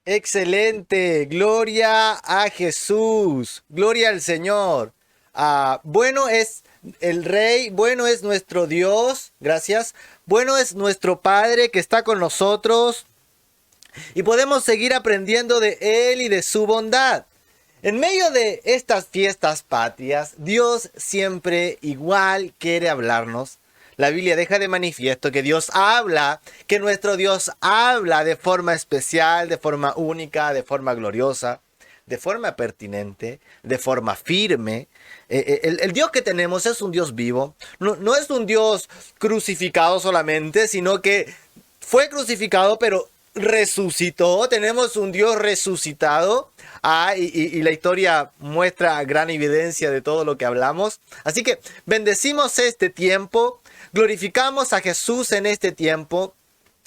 Excelente, gloria a Jesús, gloria al Señor. Bueno es el Rey, bueno es nuestro Dios, gracias. Bueno es nuestro Padre que está con nosotros y podemos seguir aprendiendo de Él y de su bondad. En medio de estas fiestas patrias, Dios siempre igual quiere hablarnos. La Biblia deja de manifiesto que Dios habla, que nuestro Dios habla de forma especial, de forma única, de forma gloriosa, de forma pertinente, de forma firme. El Dios que tenemos es un Dios vivo, no es un Dios crucificado solamente, sino que fue crucificado, pero resucitó. Tenemos un Dios resucitado. Y la historia muestra gran evidencia de todo lo que hablamos. Así que bendecimos este tiempo, glorificamos a Jesús en este tiempo.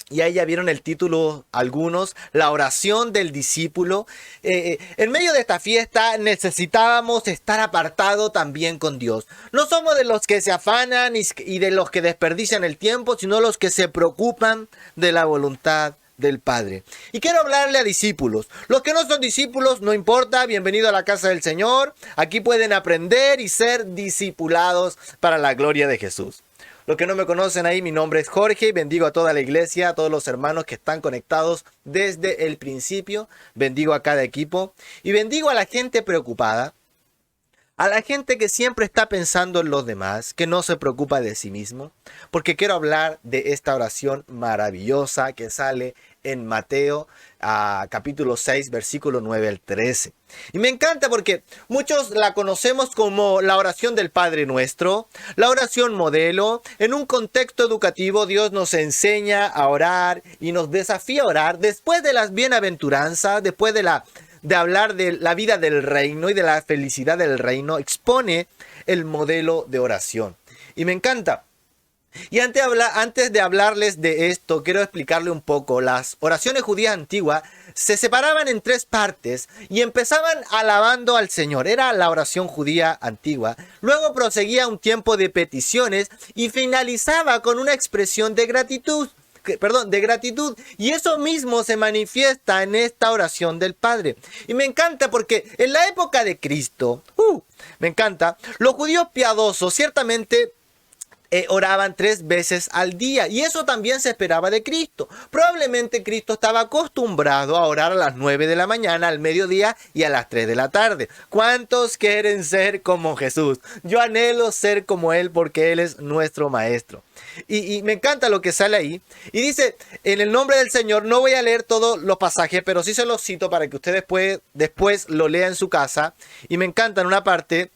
Y ahí ya vieron el título algunos, la oración del discípulo. En medio de esta fiesta necesitábamos estar apartados también con Dios. No somos de los que se afanan y de los que desperdician el tiempo, sino los que se preocupan de la voluntad del Padre. Y quiero hablarle a discípulos. Los que no son discípulos, no importa, bienvenido a la casa del Señor. Aquí pueden aprender y ser discipulados para la gloria de Jesús. Los que no me conocen ahí, mi nombre es Jorge y bendigo a toda la iglesia, a todos los hermanos que están conectados desde el principio. Bendigo a cada equipo y bendigo a la gente preocupada, a la gente que siempre está pensando en los demás, que no se preocupa de sí mismo, porque quiero hablar de esta oración maravillosa que sale en Mateo capítulo 6, versículo 9 al 13. Y me encanta porque muchos la conocemos como la oración del Padre Nuestro, la oración modelo. En un contexto educativo, Dios nos enseña a orar y nos desafía a orar después de las bienaventuranzas, después de hablar de la vida del reino y de la felicidad del reino, expone el modelo de oración. Y me encanta. Y antes de hablarles de esto, quiero explicarle un poco. Las oraciones judías antiguas se separaban en tres partes y empezaban alabando al Señor. Era la oración judía antigua. Luego proseguía un tiempo de peticiones y finalizaba con una expresión de gratitud. Y eso mismo se manifiesta en esta oración del Padre. Y me encanta porque en la época de Cristo, me encanta, los judíos piadosos ciertamente oraban 3 veces al día y eso también se esperaba de Cristo. Probablemente Cristo estaba acostumbrado a orar a las 9 de la mañana, al mediodía y a las 3 de la tarde. ¿Cuántos quieren ser como Jesús? Yo anhelo ser como Él porque Él es nuestro maestro. Y me encanta lo que sale ahí. Y dice, en el nombre del Señor, no voy a leer todos los pasajes, pero sí se los cito para que usted después lo lea en su casa. Y me encanta en una parte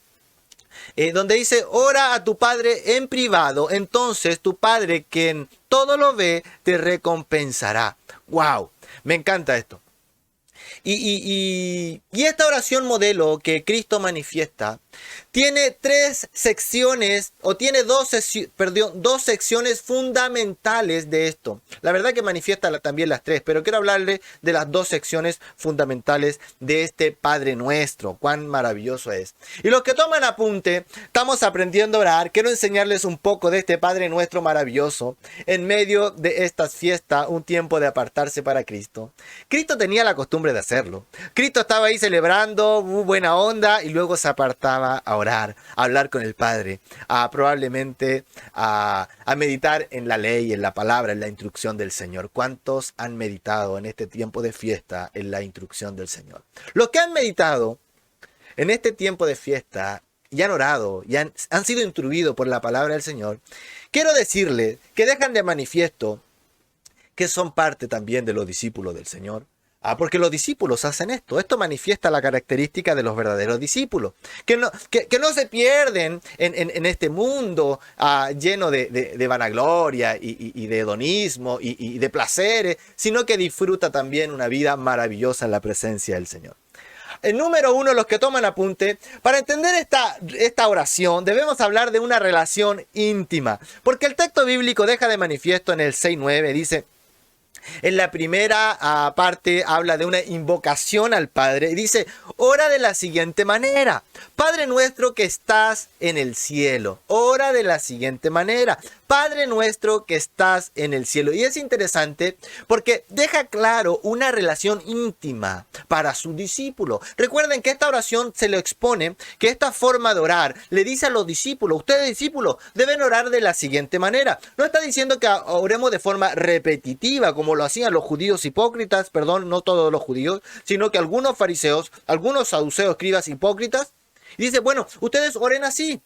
donde dice, ora a tu Padre en privado, entonces tu Padre, quien todo lo ve, te recompensará. ¡Wow! Me encanta esto. Y esta oración modelo que Cristo manifiesta tiene 3 secciones, o tiene dos secciones fundamentales de esto. La verdad que manifiesta también las 3, pero quiero hablarle de las 2 secciones fundamentales de este Padre Nuestro. Cuán maravilloso es. Y los que toman apunte, estamos aprendiendo a orar. Quiero enseñarles un poco de este Padre Nuestro maravilloso en medio de estas fiestas, un tiempo de apartarse para Cristo. Cristo tenía la costumbre de hacerlo. Cristo estaba ahí celebrando, buena onda, y luego se apartaba a orar, a hablar con el Padre, probablemente a meditar en la ley, en la palabra, en la instrucción del Señor. ¿Cuántos han meditado en este tiempo de fiesta en la instrucción del Señor? Los que han meditado en este tiempo de fiesta y han orado y han sido instruidos por la palabra del Señor, quiero decirles que dejan de manifiesto que son parte también de los discípulos del Señor. Porque los discípulos hacen esto. Esto manifiesta la característica de los verdaderos discípulos. Que no se pierden en este mundo lleno de vanagloria y de hedonismo y de placeres, sino que disfruta también una vida maravillosa en la presencia del Señor. El número 1, los que toman apunte, para entender esta oración debemos hablar de una relación íntima. Porque el texto bíblico deja de manifiesto en el 6:9, dice... En la primera parte habla de una invocación al Padre y dice, ora de la siguiente manera. Padre nuestro que estás en el cielo. Ora de la siguiente manera. Padre nuestro que estás en el cielo. Y es interesante porque deja claro una relación íntima para su discípulo. Recuerden que esta oración se lo expone, que esta forma de orar le dice a los discípulos, ustedes discípulos deben orar de la siguiente manera. No está diciendo que oremos de forma repetitiva como lo hacían los judíos hipócritas, perdón, no todos los judíos, sino que algunos fariseos, algunos saduceos, escribas hipócritas. Y dice, bueno, ustedes oren así.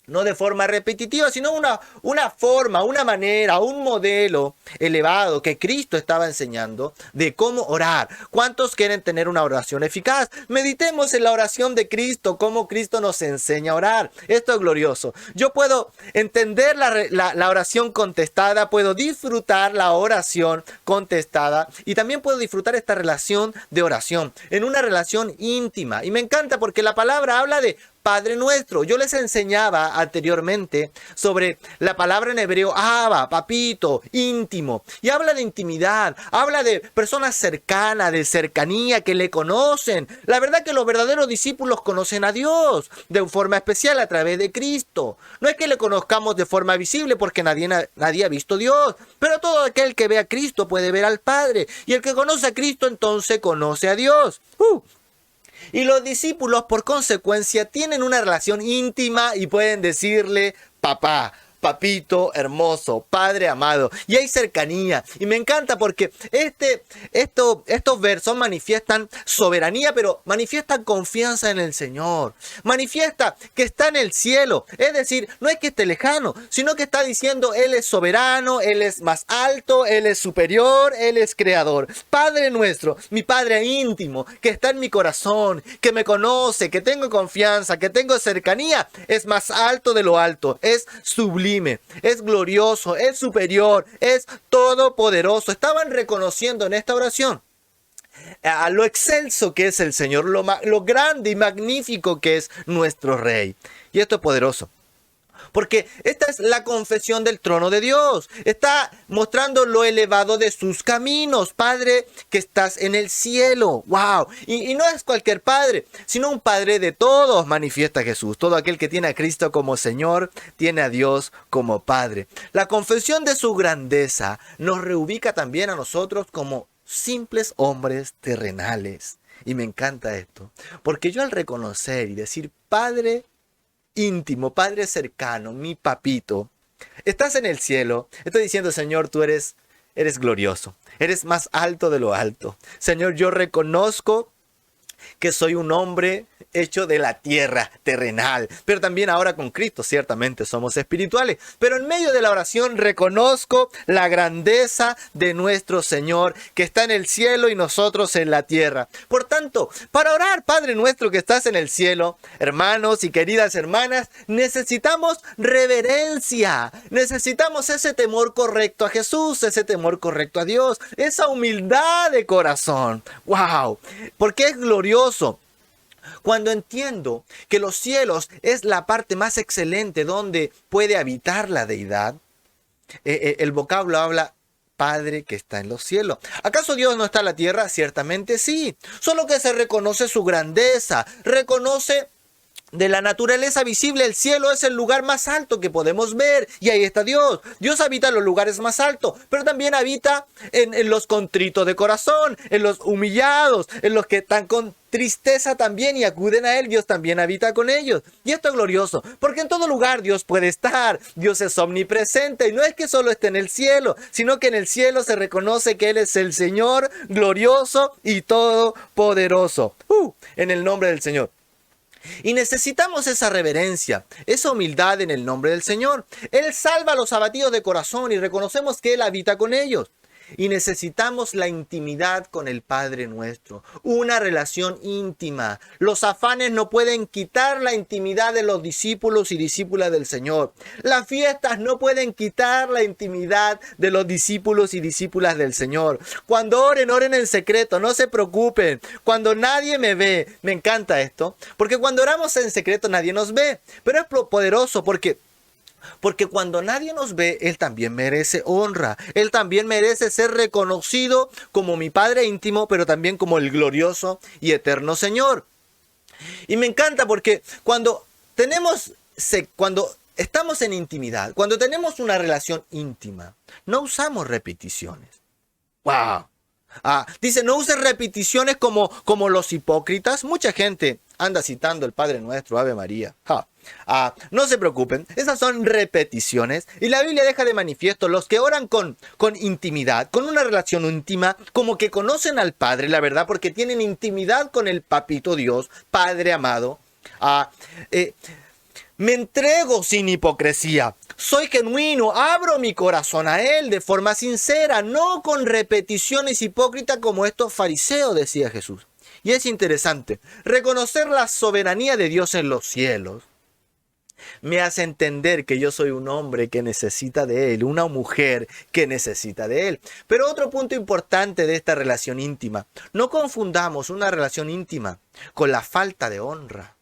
No de forma repetitiva, sino una forma, una manera, un modelo elevado que Cristo estaba enseñando de cómo orar. ¿Cuántos quieren tener una oración eficaz? Meditemos en la oración de Cristo, cómo Cristo nos enseña a orar. Esto es glorioso. Yo puedo entender la oración contestada, puedo disfrutar la oración contestada y también puedo disfrutar esta relación de oración en una relación íntima. Y me encanta porque la palabra habla de Padre nuestro. Yo les enseñaba anteriormente sobre la palabra en hebreo Abba, papito, íntimo. Y habla de intimidad, habla de personas cercanas, de cercanía, que le conocen. La verdad que los verdaderos discípulos conocen a Dios de forma especial a través de Cristo. No es que le conozcamos de forma visible porque nadie ha visto a Dios. Pero todo aquel que ve a Cristo puede ver al Padre. Y el que conoce a Cristo entonces conoce a Dios. Y los discípulos, por consecuencia, tienen una relación íntima y pueden decirle papá, papito hermoso, padre amado. Y hay cercanía. Y me encanta porque estos versos manifiestan soberanía, pero manifiestan confianza en el Señor. Manifiesta que está en el cielo. Es decir, no es que esté lejano, sino que está diciendo Él es soberano, Él es más alto, Él es superior, Él es creador. Padre nuestro, mi Padre íntimo, que está en mi corazón, que me conoce, que tengo confianza, que tengo cercanía, es más alto de lo alto, es sublime. Es glorioso, es superior, es todopoderoso. Estaban reconociendo en esta oración a lo excelso que es el Señor, lo grande y magnífico que es nuestro Rey. Y esto es poderoso. Porque esta es la confesión del trono de Dios. Está mostrando lo elevado de sus caminos. Padre que estás en el cielo. ¡Wow! Y no es cualquier Padre, sino un Padre de todos, manifiesta Jesús. Todo aquel que tiene a Cristo como Señor, tiene a Dios como Padre. La confesión de su grandeza nos reubica también a nosotros como simples hombres terrenales. Y me encanta esto. Porque yo al reconocer y decir Padre íntimo, Padre cercano, mi papito, estás en el cielo, estoy diciendo, Señor, tú eres glorioso, eres más alto de lo alto. Señor, yo reconozco que soy un hombre hecho de la tierra terrenal, pero también ahora con Cristo ciertamente somos espirituales, pero en medio de la oración reconozco la grandeza de nuestro Señor que está en el cielo y nosotros en la tierra. Por tanto, para orar, Padre nuestro que estás en el cielo, hermanos y queridas hermanas, necesitamos reverencia, necesitamos ese temor correcto a Jesús, ese temor correcto a Dios, esa humildad de corazón. ¡Wow! Porque es glorioso cuando entiendo que los cielos es la parte más excelente donde puede habitar la deidad. El vocablo habla Padre que está en los cielos. ¿Acaso Dios no está en la tierra? Ciertamente sí. Solo que se reconoce su grandeza, reconoce de la naturaleza visible, el cielo es el lugar más alto que podemos ver. Y ahí está Dios. Dios habita en los lugares más altos, pero también habita en los contritos de corazón, en los humillados, en los que están con tristeza también y acuden a Él. Dios también habita con ellos. Y esto es glorioso, porque en todo lugar Dios puede estar. Dios es omnipresente y no es que solo esté en el cielo, sino que en el cielo se reconoce que Él es el Señor glorioso y todopoderoso. En el nombre del Señor. Y necesitamos esa reverencia, esa humildad en el nombre del Señor. Él salva a los abatidos de corazón y reconocemos que Él habita con ellos. Y necesitamos la intimidad con el Padre nuestro, una relación íntima. Los afanes no pueden quitar la intimidad de los discípulos y discípulas del Señor. Las fiestas no pueden quitar la intimidad de los discípulos y discípulas del Señor. Cuando oren, oren en secreto, no se preocupen. Cuando nadie me ve, me encanta esto, porque cuando oramos en secreto nadie nos ve. Pero es poderoso porque cuando nadie nos ve, Él también merece honra. Él también merece ser reconocido como mi Padre íntimo, pero también como el glorioso y eterno Señor. Y me encanta porque cuando estamos en intimidad, cuando tenemos una relación íntima, no usamos repeticiones. ¡Wow! Dice, no uses repeticiones como los hipócritas. Mucha gente anda citando el Padre Nuestro, Ave María. No se preocupen, esas son repeticiones. Y la Biblia deja de manifiesto los que oran con intimidad, con una relación íntima, como que conocen al Padre, la verdad, porque tienen intimidad con el Papito Dios, Padre amado. Me entrego sin hipocresía. Soy genuino, abro mi corazón a Él de forma sincera, no con repeticiones hipócritas como estos fariseos, decía Jesús. Y es interesante, reconocer la soberanía de Dios en los cielos me hace entender que yo soy un hombre que necesita de Él, una mujer que necesita de Él. Pero otro punto importante de esta relación íntima, no confundamos una relación íntima con la falta de honra.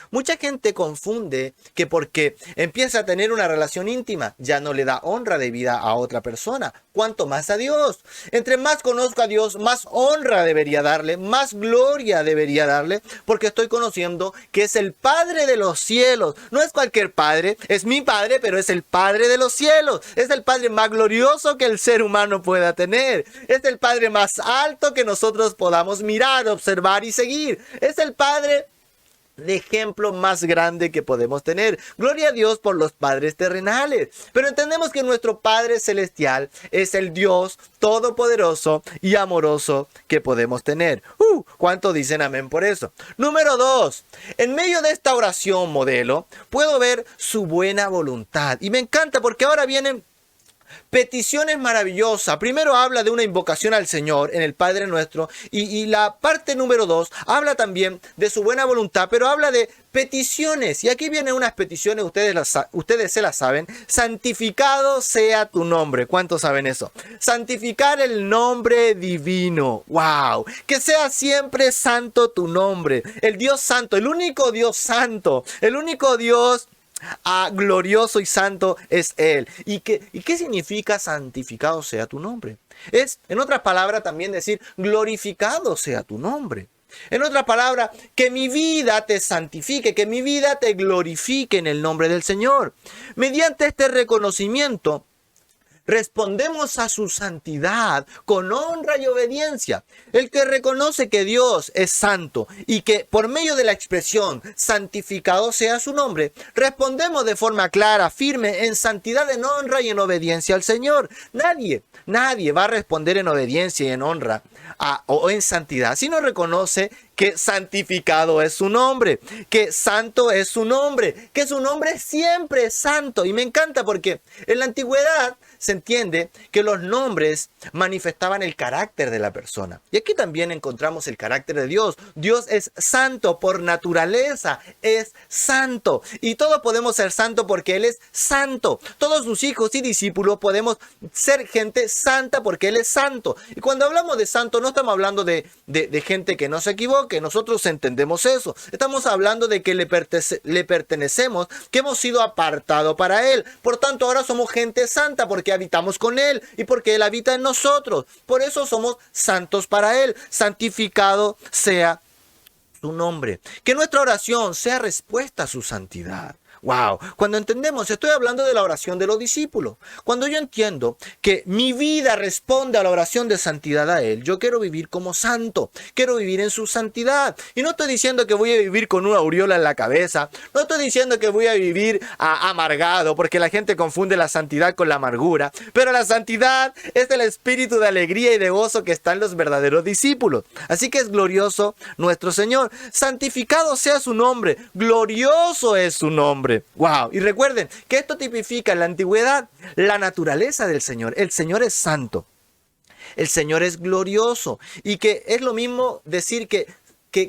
Mucha gente confunde que porque empieza a tener una relación íntima ya no le da honra de vida a otra persona, cuanto más a Dios. Entre más conozco a Dios, más honra debería darle, más gloria debería darle, porque estoy conociendo que es el Padre de los cielos. No es cualquier Padre, es mi Padre, pero es el Padre de los cielos. Es el Padre más glorioso que el ser humano pueda tener. Es el Padre más alto que nosotros podamos mirar, observar y seguir. Es el Padre de ejemplo más grande que podemos tener. Gloria a Dios por los padres terrenales. Pero entendemos que nuestro Padre Celestial es el Dios todopoderoso y amoroso que podemos tener. ¿Cuánto dicen amén por eso? Número 2. En medio de esta oración modelo, puedo ver su buena voluntad. Y me encanta porque ahora vienen peticiones maravillosas. Primero habla de una invocación al Señor en el Padre Nuestro y la parte número 2 habla también de su buena voluntad, pero habla de peticiones. Y aquí vienen unas peticiones, ustedes se las saben. Santificado sea tu nombre. ¿Cuántos saben eso? Santificar el nombre divino. ¡Wow! Que sea siempre santo tu nombre. El Dios santo, el único Dios santo, el único Dios glorioso y santo es Él. ¿Y qué significa santificado sea tu nombre? Es, en otras palabras, también decir glorificado sea tu nombre. En otras palabras, que mi vida te santifique, que mi vida te glorifique en el nombre del Señor. Mediante este reconocimiento, respondemos a su santidad con honra y obediencia. El que reconoce que Dios es santo y que por medio de la expresión santificado sea su nombre, respondemos de forma clara, firme, en santidad, en honra y en obediencia al Señor. Nadie va a responder en obediencia y en honra o en santidad si no reconoce que santificado es su nombre, que santo es su nombre, que su nombre siempre es santo. Y me encanta porque en la antigüedad se entiende que los nombres manifestaban el carácter de la persona. Y aquí también encontramos el carácter de Dios. Dios es santo por naturaleza, es santo. Y todos podemos ser santos porque Él es santo. Todos sus hijos y discípulos podemos ser gente santa porque Él es santo. Y cuando hablamos de santo no estamos hablando de gente que no se equivoque. Nosotros entendemos eso. Estamos hablando de que le pertenecemos, que hemos sido apartados para Él. Por tanto, ahora somos gente santa porque habitamos con Él y porque Él habita en nosotros. Por eso somos santos para Él. Santificado sea su nombre. Que nuestra oración sea respuesta a su santidad. Wow, cuando entendemos, estoy hablando de la oración de los discípulos. Cuando yo entiendo que mi vida responde a la oración de santidad a Él, yo quiero vivir como santo, quiero vivir en su santidad. Y no estoy diciendo que voy a vivir con una aureola en la cabeza, no estoy diciendo que voy a vivir amargado, porque la gente confunde la santidad con la amargura. Pero la santidad es el espíritu de alegría y de gozo que está en los verdaderos discípulos. Así que es glorioso nuestro Señor. Santificado sea su nombre, glorioso es su nombre. Wow, y recuerden que esto tipifica en la antigüedad la naturaleza del Señor. El Señor es santo, el Señor es glorioso y que es lo mismo decir que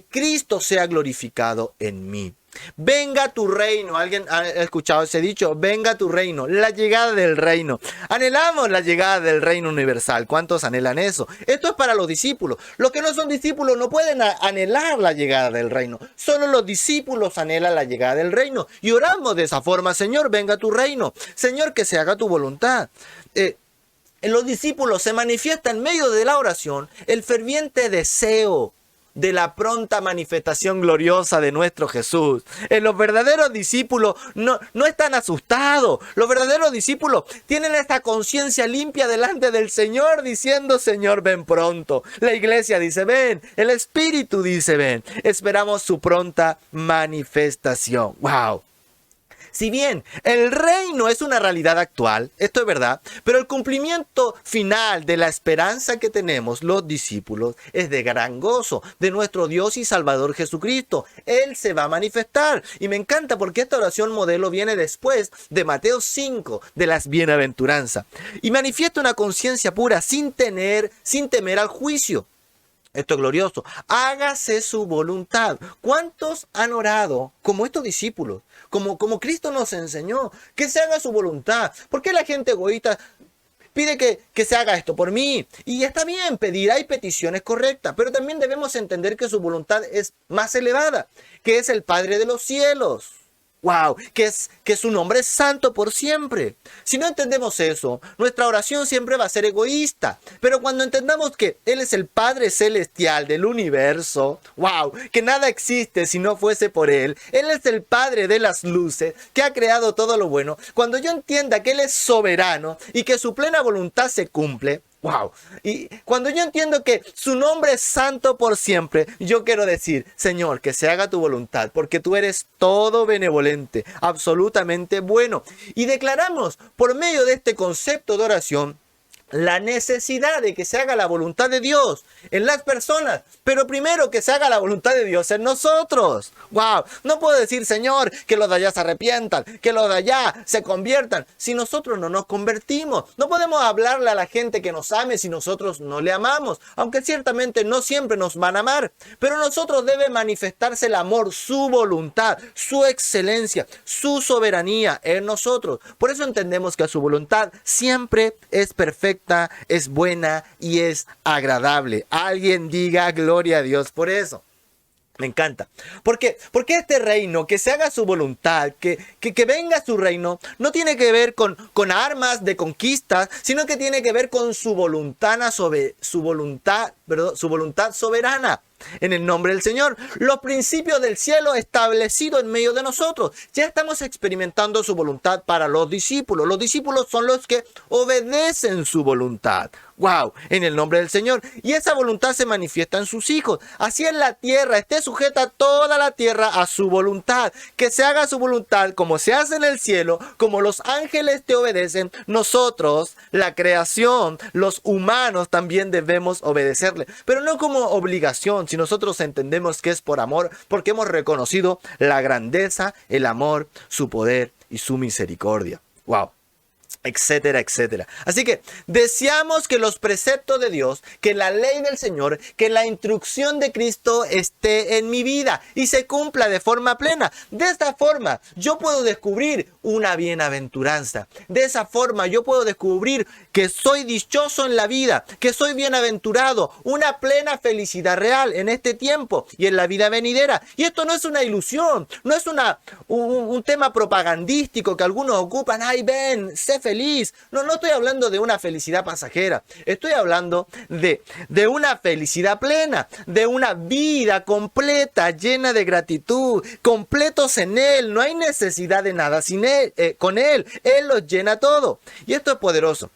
Cristo sea glorificado en mí. Venga tu reino. ¿Alguien ha escuchado ese dicho? Venga tu reino, la llegada del reino. Anhelamos la llegada del reino universal. ¿Cuántos anhelan eso? Esto es para los discípulos. Los que no son discípulos no pueden anhelar la llegada del reino. Solo los discípulos anhelan la llegada del reino. Y oramos de esa forma: Señor, venga tu reino. Señor, que se haga tu voluntad. En los discípulos se manifiesta en medio de la oración el ferviente deseo de la pronta manifestación gloriosa de nuestro Jesús. Los verdaderos discípulos no están asustados. Los verdaderos discípulos tienen esta conciencia limpia delante del Señor, diciendo: Señor, ven pronto. La iglesia dice: ven. El Espíritu dice: ven. Esperamos su pronta manifestación. ¡Wow! Si bien el reino es una realidad actual, esto es verdad, pero el cumplimiento final de la esperanza que tenemos los discípulos es de gran gozo de nuestro Dios y Salvador Jesucristo. Él se va a manifestar. Y me encanta porque esta oración modelo viene después de Mateo 5, de las bienaventuranzas. Y manifiesta una conciencia pura sin temer al juicio. Esto es glorioso. Hágase su voluntad. ¿Cuántos han orado como estos discípulos? Como Cristo nos enseñó, que se haga su voluntad. ¿Por qué la gente egoísta pide que se haga esto por mí? Y está bien pedir, hay peticiones correctas, pero también debemos entender que su voluntad es más elevada, que es el Padre de los cielos. ¡Wow! Que su nombre es santo por siempre. Si no entendemos eso, nuestra oración siempre va a ser egoísta. Pero cuando entendamos que Él es el Padre celestial del universo, ¡wow! Que nada existe si no fuese por Él. Él es el Padre de las luces, que ha creado todo lo bueno. Cuando yo entienda que Él es soberano y que su plena voluntad se cumple, ¡wow! Y cuando yo entiendo que su nombre es santo por siempre, yo quiero decir: Señor, que se haga tu voluntad, porque tú eres todo benevolente, absolutamente bueno. Y declaramos por medio de este concepto de oración la necesidad de que se haga la voluntad de Dios en las personas, pero primero que se haga la voluntad de Dios en nosotros. ¡Wow! No puedo decir: Señor, que los de allá se arrepientan, que los de allá se conviertan, si nosotros no nos convertimos. No podemos hablarle a la gente que nos ame si nosotros no le amamos, aunque ciertamente no siempre nos van a amar, pero nosotros debe manifestarse el amor, su voluntad, su excelencia, su soberanía en nosotros. Por eso entendemos que su voluntad siempre es perfecta, es buena y es agradable. Alguien diga gloria a Dios por eso. Me encanta. Porque este reino, que se haga su voluntad, que venga su reino, no tiene que ver con armas de conquista, sino que tiene que ver con su voluntad soberana. En el nombre del Señor, los principios del cielo establecidos en medio de nosotros. Ya estamos experimentando su voluntad para los discípulos. Los discípulos son los que obedecen su voluntad. ¡Wow! En el nombre del Señor. Y esa voluntad se manifiesta en sus hijos. Así en la tierra, esté sujeta toda la tierra a su voluntad. Que se haga su voluntad como se hace en el cielo, como los ángeles te obedecen. Nosotros, la creación, los humanos también debemos obedecerle. Pero no como obligación, si nosotros entendemos que es por amor, porque hemos reconocido la grandeza, el amor, su poder y su misericordia. ¡Wow! Etcétera, etcétera. Así que deseamos que los preceptos de Dios, que la ley del Señor, que la instrucción de Cristo esté en mi vida y se cumpla de forma plena. De esta forma yo puedo descubrir una bienaventuranza. De esa forma yo puedo descubrir que soy dichoso en la vida, que soy bienaventurado, una plena felicidad real en este tiempo y en la vida venidera. Y esto no es una ilusión, no es un tema propagandístico que algunos ocupan. ¡Ay, ven, sé feliz! No estoy hablando de una felicidad pasajera. Estoy hablando de una felicidad plena, de una vida completa, llena de gratitud, completos en Él. No hay necesidad de nada sin Él, con Él. Él los llena todo. Y esto es poderoso,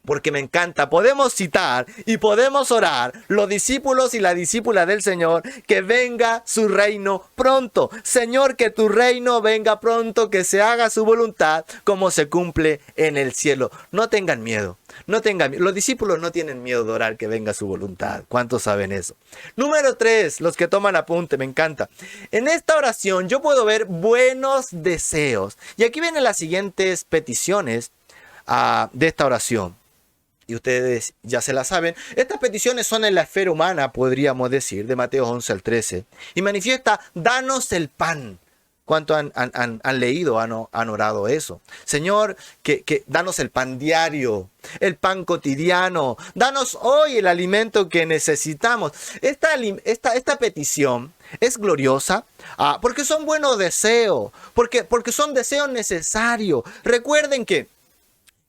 porque me encanta. Podemos citar y podemos orar, los discípulos y la discípula del Señor, que venga su reino pronto. Señor, que tu reino venga pronto, que se haga su voluntad como se cumple en el cielo. No tengan miedo. No tengan miedo. Los discípulos no tienen miedo de orar que venga su voluntad. ¿Cuántos saben eso? Número 3, los que toman apunte, me encanta. En esta oración yo puedo ver buenos deseos. Y aquí vienen las siguientes peticiones de esta oración. Y ustedes ya se la saben. Estas peticiones son en la esfera humana, podríamos decir, de Mateo 11 al 13. Y manifiesta: danos el pan. ¿Cuánto han leído, han orado eso? Señor, que danos el pan diario, el pan cotidiano. Danos hoy el alimento que necesitamos. Esta petición es gloriosa porque son buenos deseos, porque son deseos necesarios. Recuerden que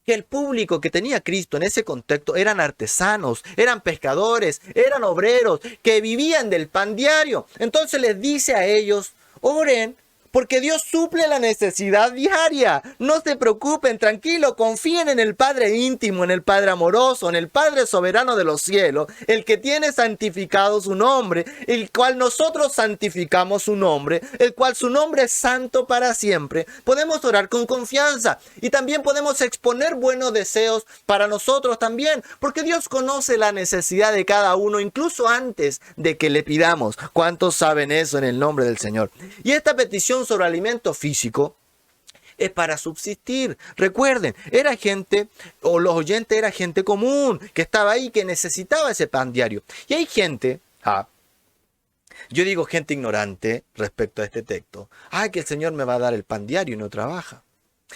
que el público que tenía a Cristo en ese contexto eran artesanos, eran pescadores, eran obreros que vivían del pan diario. Entonces les dice a ellos, oren, porque Dios suple la necesidad diaria. No se preocupen, tranquilo, confíen en el Padre íntimo, en el Padre amoroso, en el Padre soberano de los cielos, el que tiene santificado su nombre, el cual nosotros santificamos su nombre, el cual su nombre es santo para siempre. Podemos orar con confianza y también podemos exponer buenos deseos para nosotros también, porque Dios conoce la necesidad de cada uno, incluso antes de que le pidamos. ¿Cuántos saben eso en el nombre del Señor? Y esta petición sobre alimento físico es para subsistir. Recuerden, era gente, o los oyentes era gente común, que estaba ahí, que necesitaba ese pan diario. Y hay gente, yo digo gente ignorante respecto a este texto. Que el Señor me va a dar el pan diario y no trabaja.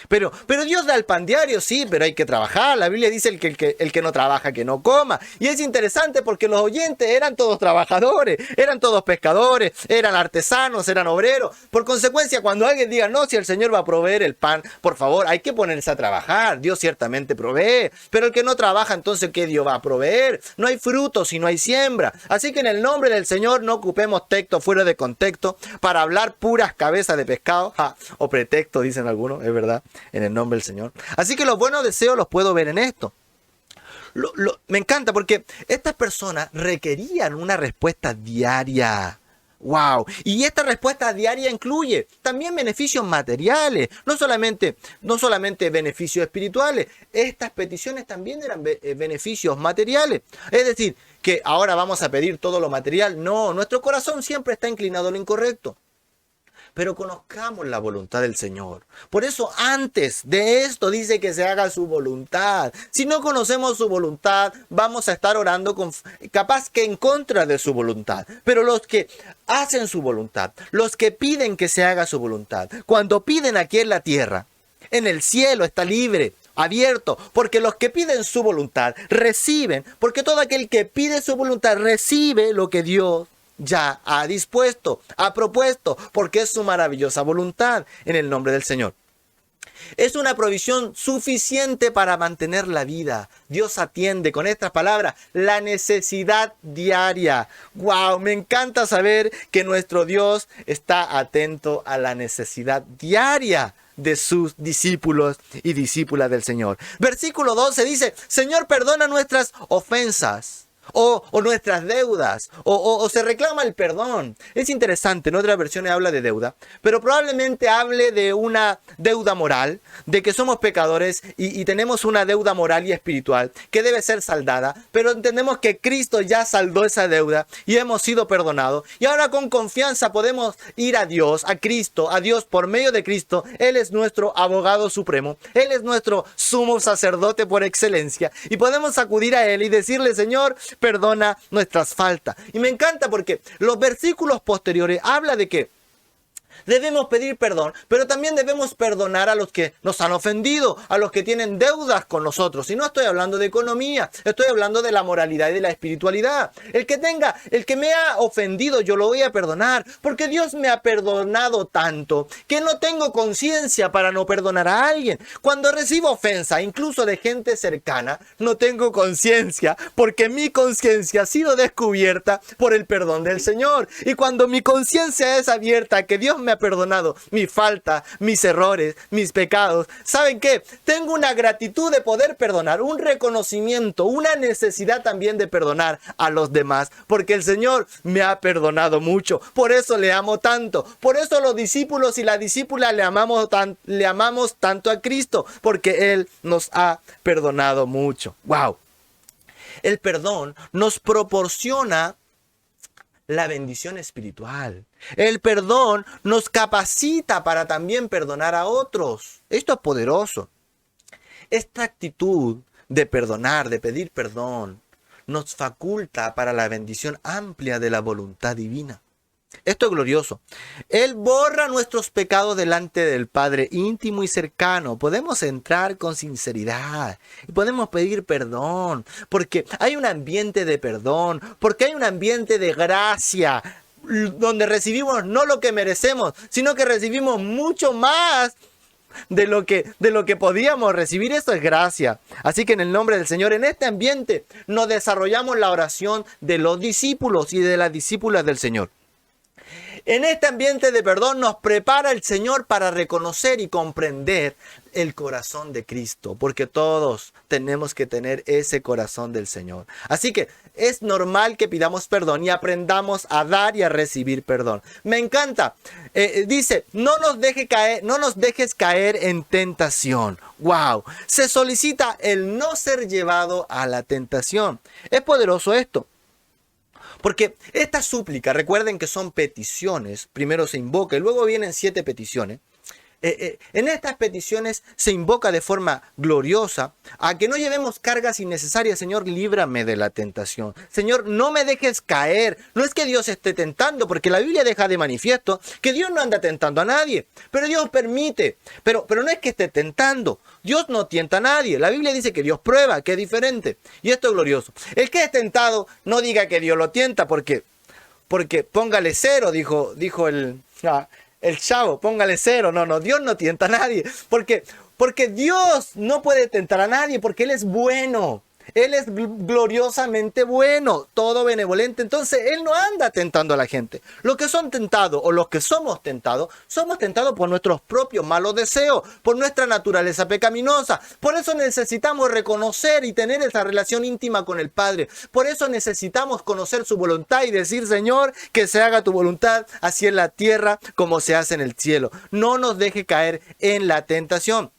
Pero Dios da el pan diario, sí, pero hay que trabajar. La Biblia dice el que no trabaja, que no coma. Y es interesante porque los oyentes eran todos trabajadores, eran todos pescadores, eran artesanos, eran obreros. Por consecuencia, cuando alguien diga, no, si el Señor va a proveer el pan, por favor, hay que ponerse a trabajar. Dios ciertamente provee. Pero el que no trabaja, entonces, ¿qué Dios va a proveer? No hay fruto si no hay siembra. Así que en el nombre del Señor no ocupemos textos fuera de contexto para hablar puras cabezas de pescado. O pretexto, dicen algunos, es verdad. En el nombre del Señor. Así que los buenos deseos los puedo ver en esto. Me encanta porque estas personas requerían una respuesta diaria. ¡Wow! Y esta respuesta diaria incluye también beneficios materiales, no solamente beneficios espirituales. Estas peticiones también eran beneficios materiales. Es decir, que ahora vamos a pedir todo lo material. No, nuestro corazón siempre está inclinado a lo incorrecto. Pero conozcamos la voluntad del Señor. Por eso antes de esto dice que se haga su voluntad. Si no conocemos su voluntad, vamos a estar orando capaz que en contra de su voluntad. Pero los que hacen su voluntad, los que piden que se haga su voluntad, cuando piden aquí en la tierra, en el cielo está libre, abierto, porque los que piden su voluntad reciben, porque todo aquel que pide su voluntad recibe lo que Dios ya ha dispuesto, ha propuesto, porque es su maravillosa voluntad en el nombre del Señor. Es una provisión suficiente para mantener la vida. Dios atiende con estas palabras la necesidad diaria. ¡Wow! Me encanta saber que nuestro Dios está atento a la necesidad diaria de sus discípulos y discípulas del Señor. Versículo 12 dice, Señor, perdona nuestras ofensas. O nuestras deudas, o se reclama el perdón. Es interesante, en otras versiones habla de deuda, pero probablemente hable de una deuda moral, de que somos pecadores y tenemos una deuda moral y espiritual que debe ser saldada, pero entendemos que Cristo ya saldó esa deuda y hemos sido perdonados. Y ahora con confianza podemos ir a Dios, a Cristo, a Dios por medio de Cristo. Él es nuestro abogado supremo, Él es nuestro sumo sacerdote por excelencia y podemos acudir a Él y decirle, Señor, perdona nuestras faltas. Y me encanta porque los versículos posteriores habla de que debemos pedir perdón, pero también debemos perdonar a los que nos han ofendido, a los que tienen deudas con nosotros. Y no estoy hablando de economía, estoy hablando de la moralidad y de la espiritualidad. El que me ha ofendido, yo lo voy a perdonar, porque Dios me ha perdonado tanto que no tengo conciencia para no perdonar a alguien. Cuando recibo ofensa, incluso de gente cercana, no tengo conciencia, porque mi conciencia ha sido descubierta por el perdón del Señor. Y cuando mi conciencia es abierta, que Dios me ha perdonado mi falta, mis errores, mis pecados, ¿saben qué? Tengo una gratitud de poder perdonar, un reconocimiento, una necesidad también de perdonar a los demás, porque el Señor me ha perdonado mucho. Por eso le amo tanto. Por eso los discípulos y las discípulas le amamos tanto a Cristo, porque Él nos ha perdonado mucho. ¡Wow! El perdón nos proporciona la bendición espiritual. El perdón nos capacita para también perdonar a otros. Esto es poderoso. Esta actitud de perdonar, de pedir perdón, nos faculta para la bendición amplia de la voluntad divina. Esto es glorioso. Él borra nuestros pecados delante del Padre íntimo y cercano. Podemos entrar con sinceridad y podemos pedir perdón, porque hay un ambiente de perdón, porque hay un ambiente de gracia, donde recibimos no lo que merecemos, sino que recibimos mucho más de lo que podíamos recibir. Eso es gracia. Así que en el nombre del Señor, en este ambiente, nos desarrollamos la oración de los discípulos y de las discípulas del Señor. En este ambiente de perdón nos prepara el Señor para reconocer y comprender el corazón de Cristo, porque todos tenemos que tener ese corazón del Señor. Así que es normal que pidamos perdón y aprendamos a dar y a recibir perdón. Me encanta. Dice, no nos dejes caer en tentación. ¡Wow! Se solicita el no ser llevado a la tentación. Es poderoso esto. Porque esta súplica, recuerden que son peticiones, primero se invoca y luego vienen 7 peticiones. En estas peticiones se invoca de forma gloriosa a que no llevemos cargas innecesarias. Señor, líbrame de la tentación. Señor, no me dejes caer. No es que Dios esté tentando, porque la Biblia deja de manifiesto que Dios no anda tentando a nadie, pero Dios permite. Pero no es que esté tentando. Dios no tienta a nadie. La Biblia dice que Dios prueba, que es diferente. Y esto es glorioso. El que es tentado no diga que Dios lo tienta, porque póngale 0, dijo el chavo, póngale 0. No, Dios no tienta a nadie. Porque Dios no puede tentar a nadie, porque Él es bueno. Él es gloriosamente bueno, todo benevolente. Entonces, Él no anda tentando a la gente. Los que son tentados o los que somos tentados por nuestros propios malos deseos, por nuestra naturaleza pecaminosa. Por eso necesitamos reconocer y tener esa relación íntima con el Padre. Por eso necesitamos conocer su voluntad y decir, Señor, que se haga tu voluntad, así en la tierra como se hace en el cielo. No nos deje caer en la tentación.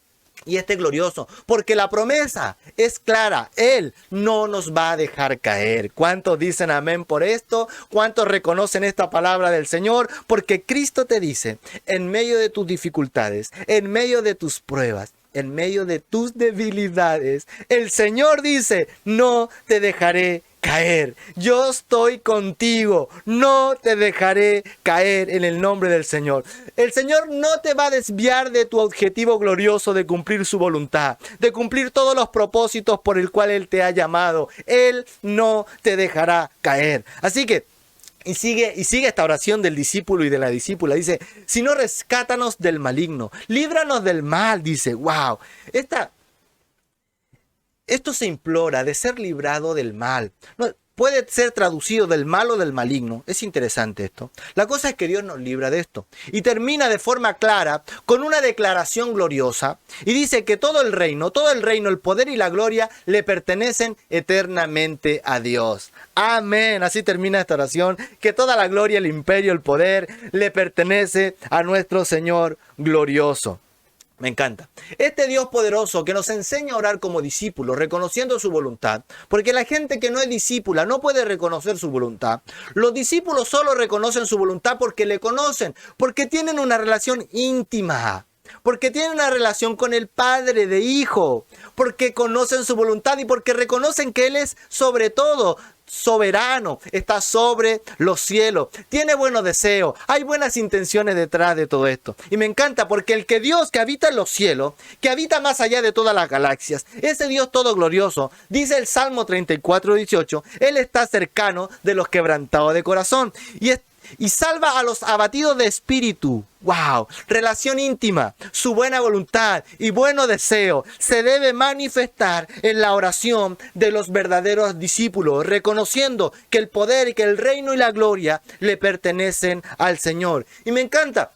Y este es glorioso, porque la promesa es clara. Él no nos va a dejar caer. ¿Cuántos dicen amén por esto? ¿Cuántos reconocen esta palabra del Señor? Porque Cristo te dice, en medio de tus dificultades, en medio de tus pruebas, en medio de tus debilidades, el Señor dice, no te dejaré caer. Yo estoy contigo. No te dejaré caer en el nombre del Señor. El Señor no te va a desviar de tu objetivo glorioso de cumplir su voluntad, de cumplir todos los propósitos por el cual Él te ha llamado. Él no te dejará caer. Así que Y sigue esta oración del discípulo y de la discípula. Dice, si no, rescátanos del maligno, líbranos del mal. Dice, wow, esto se implora de ser librado del mal. No, puede ser traducido del mal o del maligno. Es interesante esto. La cosa es que Dios nos libra de esto. Y termina de forma clara con una declaración gloriosa. Y dice que todo el reino, el poder y la gloria le pertenecen eternamente a Dios. Amén. Así termina esta oración. Que toda la gloria, el imperio, el poder le pertenece a nuestro Señor glorioso. Me encanta. Este Dios poderoso que nos enseña a orar como discípulos, reconociendo su voluntad, porque la gente que no es discípula no puede reconocer su voluntad. Los discípulos solo reconocen su voluntad porque le conocen, porque tienen una relación íntima, porque tienen una relación con el Padre de Hijo, porque conocen su voluntad y porque reconocen que Él es sobre todo soberano, está sobre los cielos, tiene buenos deseos, hay buenas intenciones detrás de todo esto. Y me encanta porque el que Dios que habita en los cielos, que habita más allá de todas las galaxias, ese Dios todo glorioso, dice el Salmo 34:18, Él está cercano de los quebrantados de corazón y salva a los abatidos de espíritu. ¡Wow! Relación íntima, su buena voluntad y buenos deseos se debe manifestar en la oración de los verdaderos discípulos, reconociendo que el poder, que el reino y la gloria le pertenecen al Señor. Y me encanta,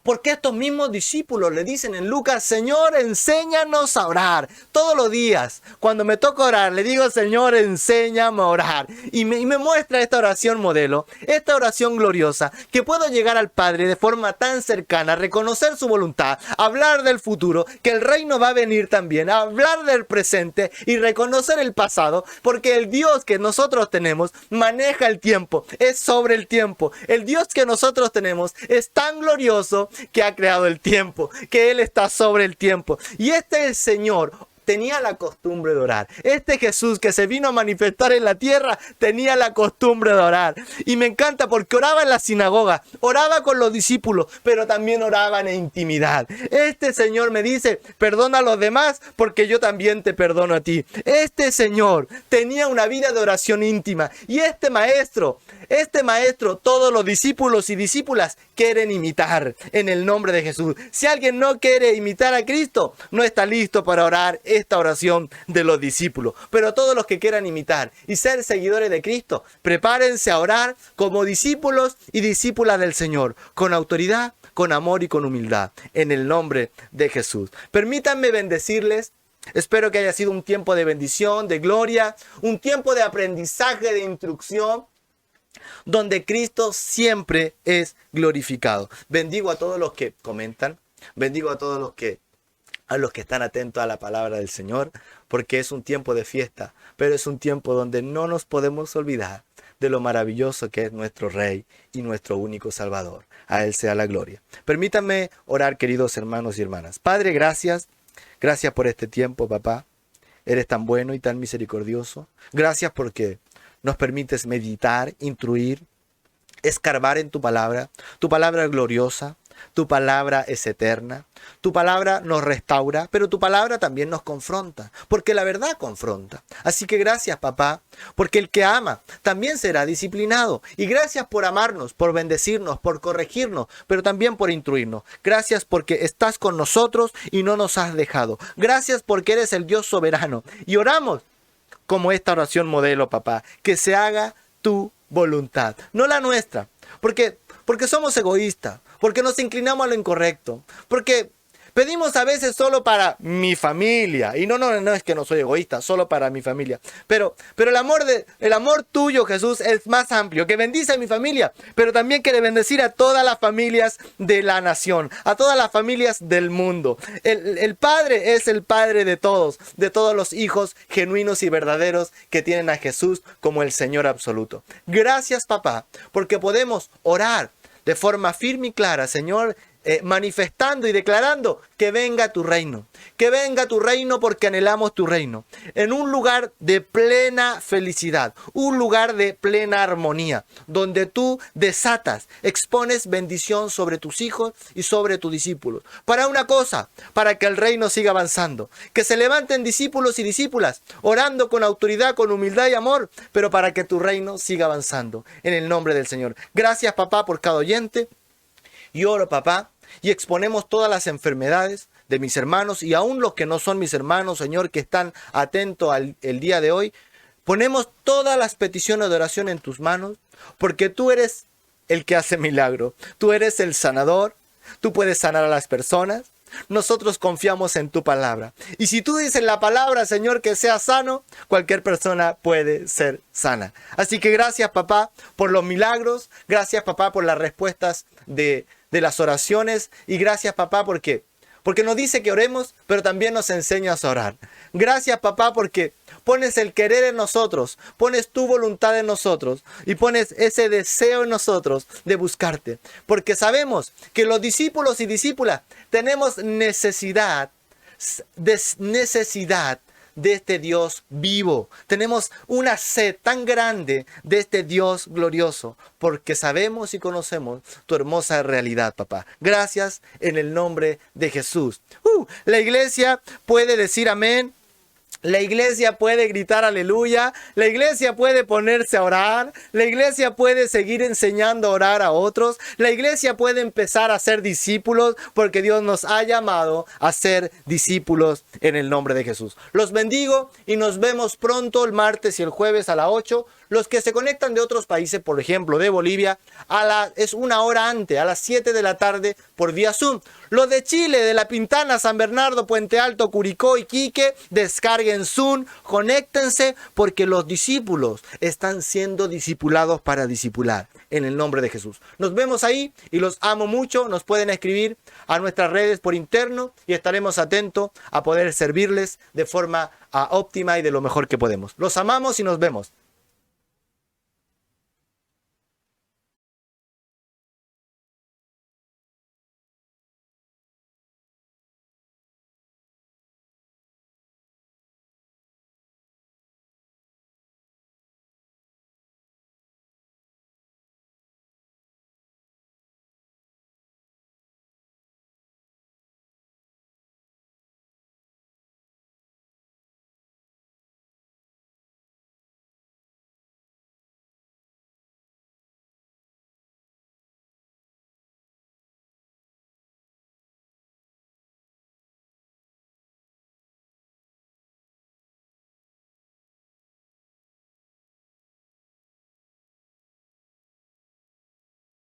porque estos mismos discípulos le dicen en Lucas, Señor, enséñanos a orar. Todos los días, cuando me toca orar, le digo, Señor, enséñame a orar. Y me muestra esta oración modelo, esta oración gloriosa, que puedo llegar al Padre de forma tan cercana, reconocer su voluntad, hablar del futuro, que el reino va a venir también, hablar del presente y reconocer el pasado, porque el Dios que nosotros tenemos maneja el tiempo, es sobre el tiempo. El Dios que nosotros tenemos es tan glorioso que ha creado el tiempo, que Él está sobre el tiempo. Y este es el Señor tenía la costumbre de orar. Este Jesús que se vino a manifestar en la tierra tenía la costumbre de orar. Y me encanta porque oraba en la sinagoga, oraba con los discípulos, pero también oraba en intimidad. Este Señor me dice, perdona a los demás porque yo también te perdono a ti. Este Señor tenía una vida de oración íntima. Y este maestro, todos los discípulos y discípulas quieren imitar en el nombre de Jesús. Si alguien no quiere imitar a Cristo, no está listo para orar esta oración de los discípulos. Pero todos los que quieran imitar y ser seguidores de Cristo, prepárense a orar como discípulos y discípulas del Señor, con autoridad, con amor y con humildad, en el nombre de Jesús. Permítanme bendecirles. Espero que haya sido un tiempo de bendición, de gloria, un tiempo de aprendizaje, de instrucción, donde Cristo siempre es glorificado. Bendigo a todos los que comentan, bendigo a todos los que están atentos a la palabra del Señor, porque es un tiempo de fiesta, pero es un tiempo donde no nos podemos olvidar de lo maravilloso que es nuestro Rey y nuestro único Salvador. A Él sea la gloria. Permítanme orar, queridos hermanos y hermanas. Padre, gracias por este tiempo, papá. Eres tan bueno y tan misericordioso. Gracias porque nos permites meditar, instruir, escarbar en tu palabra. Tu palabra es gloriosa, tu palabra es eterna, tu palabra nos restaura, pero tu palabra también nos confronta, porque la verdad confronta. Así que gracias, papá, porque el que ama también será disciplinado. Y gracias por amarnos, por bendecirnos, por corregirnos, pero también por instruirnos. Gracias porque estás con nosotros y no nos has dejado. Gracias porque eres el Dios soberano. Y oramos como esta oración modelo, papá, que se haga tu voluntad, no la nuestra, porque somos egoístas, porque nos inclinamos a lo incorrecto, porque pedimos a veces solo para mi familia, y no es que no soy egoísta, solo para mi familia, pero el amor tuyo, Jesús, es más amplio, que bendice a mi familia, pero también quiere bendecir a todas las familias de la nación, a todas las familias del mundo. El Padre es el Padre de todos los hijos genuinos y verdaderos que tienen a Jesús como el Señor absoluto. Gracias, papá, porque podemos orar de forma firme y clara, Señor, manifestando y declarando que venga tu reino porque anhelamos tu reino, en un lugar de plena felicidad, un lugar de plena armonía, donde tú desatas, expones bendición sobre tus hijos y sobre tus discípulos. Para una cosa, para que el reino siga avanzando, que se levanten discípulos y discípulas, orando con autoridad, con humildad y amor, pero para que tu reino siga avanzando, en el nombre del Señor. Gracias, papá, por cada oyente. Y oro, papá, y exponemos todas las enfermedades de mis hermanos y aún los que no son mis hermanos, Señor, que están atentos el día de hoy. Ponemos todas las peticiones de oración en tus manos, porque tú eres el que hace milagro. Tú eres el sanador, tú puedes sanar a las personas. Nosotros confiamos en tu palabra. Y si tú dices la palabra, Señor, que sea sano, cualquier persona puede ser sana. Así que gracias, papá, por los milagros. Gracias, papá, por las respuestas de las oraciones. Y gracias, papá, porque nos dice que oremos, pero también nos enseñas a orar. Gracias, papá, porque pones el querer en nosotros, pones tu voluntad en nosotros y pones ese deseo en nosotros de buscarte. Porque sabemos que los discípulos y discípulas tenemos necesidad de este Dios vivo. Tenemos una sed tan grande de este Dios glorioso, porque sabemos y conocemos tu hermosa realidad, papá. Gracias en el nombre de Jesús. La iglesia puede decir amén. La iglesia puede gritar aleluya, la iglesia puede ponerse a orar, la iglesia puede seguir enseñando a orar a otros, la iglesia puede empezar a ser discípulos porque Dios nos ha llamado a ser discípulos en el nombre de Jesús. Los bendigo y nos vemos pronto el martes y el jueves a las 8. Los que se conectan de otros países, por ejemplo de Bolivia, es una hora antes, a las 7 de la tarde por vía Zoom. Los de Chile, de La Pintana, San Bernardo, Puente Alto, Curicó, Iquique, descarguen Zoom, conéctense porque los discípulos están siendo discipulados para discipular en el nombre de Jesús. Nos vemos ahí y los amo mucho. Nos pueden escribir a nuestras redes por interno y estaremos atentos a poder servirles de forma óptima y de lo mejor que podemos. Los amamos y nos vemos.